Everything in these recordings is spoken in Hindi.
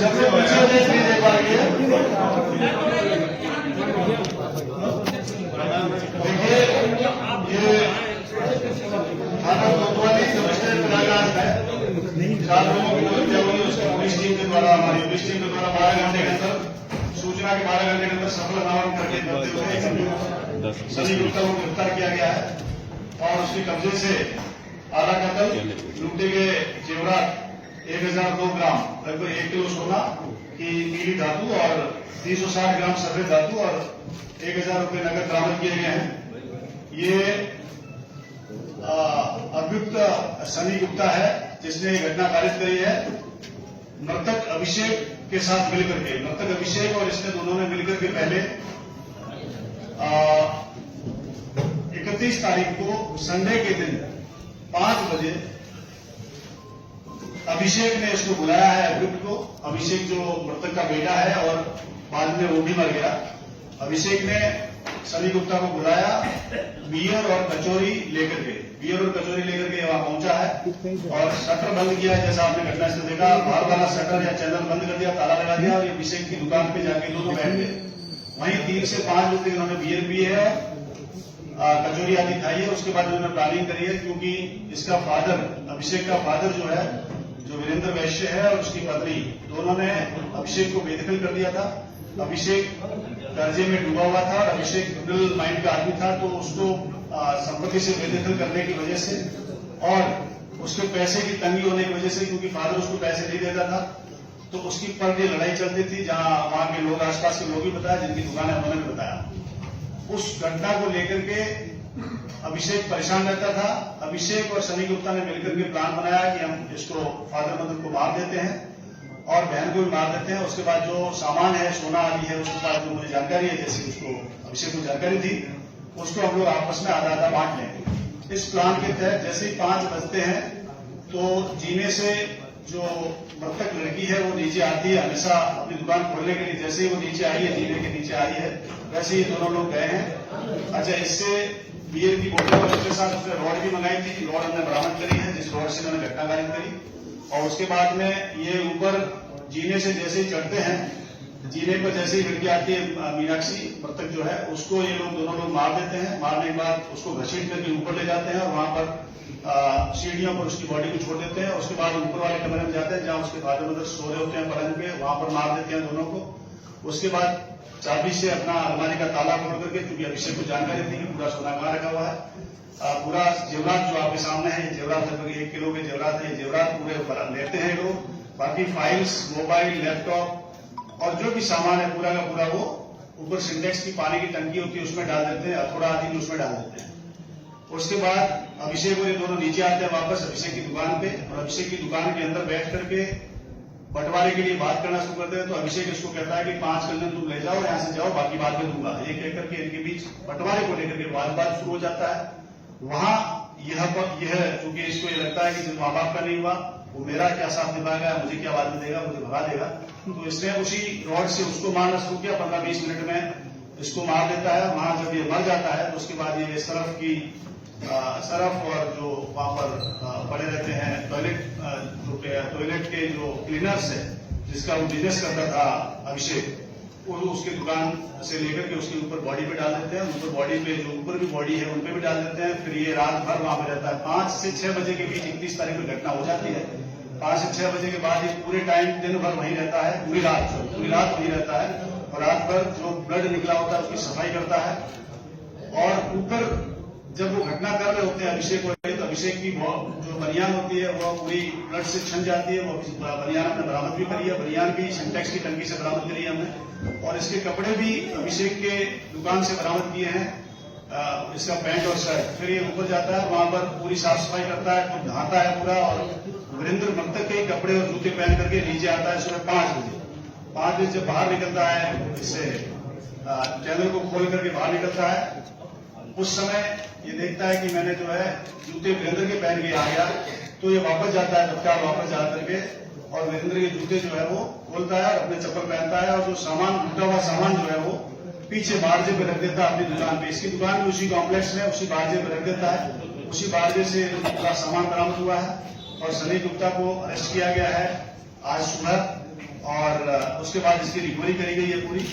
सबसे पीछे नहीं देख पाएंगे। देखिए ये थाना कोतवाली सेमेस्टर कलाकार है। 4 लोगों की हत्या हुई उसके पुलिस टीम के द्वारा, हमारी पुलिस टीम के द्वारा 12 घंटे के अंदर, सूचना के 12 घंटे के अंदर सफल नामकरण करके करते हुए सनी गुप्ता को गिरफ्तार किया गया है और उसके कब्जे से आधा कतल, लूटे गए जेवरात 1002 ग्राम लगभग 1 किलो सोना की पीली धातु और 360 ग्राम सफेद धातु और 1000 रुपये नगद बरामद किए गए हैं। ये अभियुक्त सनी गुप्ता है जिसने घटना कारित करी है मृतक अभिषेक के साथ मिलकर के। मृतक अभिषेक और इसने दोनों ने मिलकर के पहले 31 तारीख को संडे के दिन 5 बजे अभिषेक ने इसको बुलाया है, अभियुक्त को। अभिषेक जो मृतक का बेटा है और बाद में वो भी मर गया। अभिषेक ने सनी गुप्ता को बुलाया बियर और कचौरी लेकर के वहां पहुंचा है और शटर बंद किया है। जैसा आपने घटना से देखा, बाहर वाला शटर या चैनल बंद कर दिया, ताला लगा दिया और ये अभिषेक की दुकान पे जाके दोनों बैठ गए। वहीं 3 से 5 बजे तक इन्होंने बियर पिए है, कचौरी आदि खाई है। उसके बाद उन्होंने प्लानिंग करी है क्योंकि इसका फादर, अभिषेक का फादर जो है, जो वीरेंद्र वैश्य है और उसकी पत्नी, दोनों ने अभिषेक को बेदखल कर दिया था। अभिषेक कर्जे में डूबा हुआ था और अभिषेक मिडिल माइंड का आदमी था, तो उसको संपत्ति से बेदखल करने की वजह से और उसके पैसे की तंगी होने की वजह से, क्योंकि फादर उसको पैसे नहीं देता था, तो उसकी पर ये लड़ाई चलती थी। जहां वहां के लोग, आसपास के लोग भी बताया, जिनकी दुकान है उन्होंने भी बताया। उस घटना को लेकर के अभिषेक परेशान रहता था। अभिषेक और सनी गुप्ता ने मिलकर के प्लान बनाया कि हम इसको फादर मदर को मार देते हैं और बहन को भी मार देते हैं। उसके बाद जो सामान है, सोना आदि है, उसके बाद जो मुझे जानकारी है, जैसे उसको अभिषेक को जानकारी थी, उसको हम लोग आपस में आधा आधा बांट लें। इस प्लान के तहत जैसे ही 5 बजते हैं तो जीने से जो मृतक लड़की है वो नीचे आती है, हमेशा अपनी दुकान खोलने के लिए। जैसे ही वो नीचे आई है, जीने के नीचे आई है, वैसे ही दोनों लोग गए हैं। अच्छा, इससे बियर की बोतल और उसके साथ उसने रॉड भी मंगाई थी। रॉड हमने बरामद करी है, जिस रॉड से उन्होंने घटना कारित करी। और उसके बाद में ये ऊपर जीने से जैसे ही चढ़ते हैं, जीने पर जैसे ही लड़की आती है, मीनाक्षी मृतक जो है, उसको ये लोग दोनों लोग मार देते हैं। मारने के बाद उसको घसीट करके ऊपर ले जाते हैं और वहां पर सीढ़ियों पर उसकी बॉडी को छोड़ देते हैं। उसके बाद ऊपर वाले कमरे में जाते हैं जहां उसके फादर मदर सो रहे होते हैं पलंग पे, वहां पर मार देते हैं दोनों को। उसके बाद चाबी से अपना अलमारी का ताला खोल करके, क्योंकि अभिषेक को जानकारी थी कि पूरा सोना कहाँ रखा हुआ है, पूरा जेवरात जो आपके सामने है, ये जेवरात लगभग 1 किलो के जेवरात है, ये जेवरात पूरे लेते हैं लोग। बाकी फाइल्स, मोबाइल, लैपटॉप और जो भी सामान है पूरा का पूरा वो ऊपर सिंटेक्स की पानी की टंकी होती है उसमें डाल देते हैं, अथोड़ा आदि उसमें डाल देते हैं। उसके बाद अभिषेक और ये दोनों नीचे आते हैं वापस अभिषेक की दुकान पे, और अभिषेक की दुकान के अंदर बैठ करके बंटवारे के लिए बात करना शुरू करते हैं। तो अभिषेक इसको कहता है कि 5 कंदन तुम ले जाओ, यहाँ से जाओ, बाकी बाद में दूंगा। ये कहकर के इनके बीच बंटवारे को लेकर के वाद शुरू हो जाता है। वहां यह चूंकि इसको ये लगता है कि जो माँ बाप का नहीं हुआ वो मेरा क्या साथ निभाएगा, मुझे क्या बाद में देगा, मुझे भगा देगा, तो इसने उसी रॉड से उसको मारना शुरू किया। 15-20 मिनट में इसको मार देता है। वहां जब ये मर जाता है तो उसके बाद ये सरफ और जो वहां पर पड़े रहते हैं टॉयलेट के जो क्लीनर्स है, जिसका वो बिजनेस करता था अभिषेक, वो उसकी दुकान से लेकर के उसके ऊपर बॉडी पे डाल देते हैं। ऊपर बॉडी पे जो ऊपर भी बॉडी है उन पे भी डाल देते हैं। फिर ये रात भर वहां पे रहता है। 5 से 6 बजे के बीच 31 तारीख को घटना हो जाती है। 5 से 6 बजे के बाद ये पूरे टाइम दिन भर वहीं रहता है, पूरी रात वहीं रहता है और रात भर जो ब्लड निकला होता है उसकी सफाई करता है। और ऊपर जब वो घटना कर रहे होते हैं अभिषेक तो अभिषेक की जो बनियान होती है वो पूरी ब्लड से छन जाती है। वो बनियान हमने बरामद भी करी है, बनियान भी सिंटेक्स की टंकी से बरामद करी है हमने, और इसके कपड़े भी अभिषेक के दुकान से बरामद किए हैं, इसका पैंट और शर्ट। फिर ये ऊपर जाता है, वहां पर पूरी साफ सफाई करता है, खुद नहाता है पूरा, और वीरेंद्र मृतक के कपड़े और जूते पहन करके नीचे आता है सुबह 5 बजे। 5 बजे जब बाहर निकलता है, इससे चैनल को खोल करके बाहर निकलता है, उस समय ये देखता है कि मैंने जो है जूते वीरेंद्र के पहन के आ गया, तो ये वापस जाता है तत्काल वापस जा करके और वीरेंद्र के जूते जो है वो खोलता है और अपने चप्पल पहनता है, और जो सामान लूटा हुआ सामान जो है वो पीछे बारजे पे रख देता है अपनी दुकान पे। इसकी दुकान भी उसी कॉम्प्लेक्स में उसी बारजे पे रख देता है। उसी बारजे से पूरा सामान बरामद हुआ है। और सनी गुप्ता को अरेस्ट किया गया है आज सुबह और उसके बाद इसकी रिकवरी करी गई है पूरी।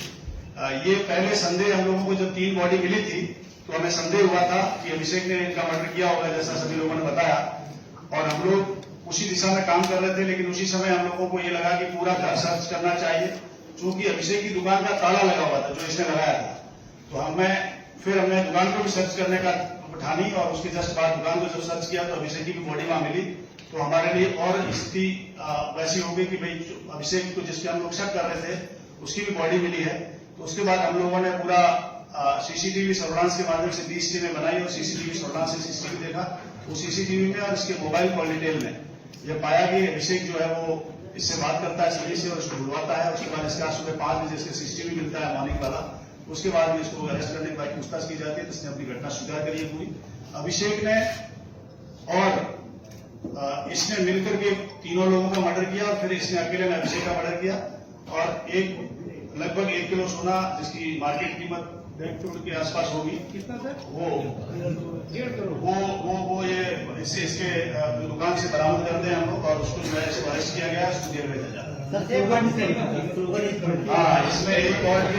ये पहले संदेह हम लोगों को जब 3 बॉडी मिली थी तो हमें संदेह हुआ था कि अभिषेक ने इनका मर्डर किया होगा, जैसा सभी लोगों ने बताया, और हम लोग उसी दिशा में काम कर रहे थे। लेकिन उसी समय हम लोगों को ये लगा कि पूरा घर सर्च करना चाहिए, क्योंकि अभिषेक की दुकान का ताला लगा हुआ था जो इसने लगाया था। तो हमने दुकान को भी सर्च करने का ठानी और उसके जस्ट बाद दुकान को जब सर्च किया तो अभिषेक की भी बॉडी वहां मिली। तो हमारे लिए और स्थिति वैसी हो गई कि भाई अभिषेक को जिसके हम लोग शक कर रहे थे उसकी भी बॉडी मिली है। तो उसके बाद हम लोगों ने पूरा सीसीटीवी सर्विलांस के माध्यम से 20 टीमें बनाई और सीसीटीवी सर्विलांस से सीसीटीवी देखा। वो सीसीटीवी में और इसके मोबाइल कॉल डिटेल में यह पाया कि अभिषेक जो है वो इससे बात करता है सभी से और इसको बुलवाता है। उसके बाद इसका सुबह 5 बजे इसका सीसीटीवी मिलता है मॉर्निंग वाला। उसके बाद में इसको अरेस्ट करने के बाद पूछताछ की जाती है, तो इसने अपनी घटना स्वीकार करी है पूरी। अभिषेक ने और इसने मिलकर के तीनों लोगों का मर्डर किया और फिर इसने अकेले ने अभिषेक का मर्डर किया और लगभग 1 किलो सोना जिसकी मार्केट कीमत 1.5 करोड़ के आसपास होगी। कितना सर? वो 1.5 करोड़। वो ये इसके दुकान से बरामद करते हैं हम लोग और उसको जो है इसको अरेस्ट किया गया, उसको जेल भेजा जा रहा है। सर, एक बार हाँ, इसमें एक और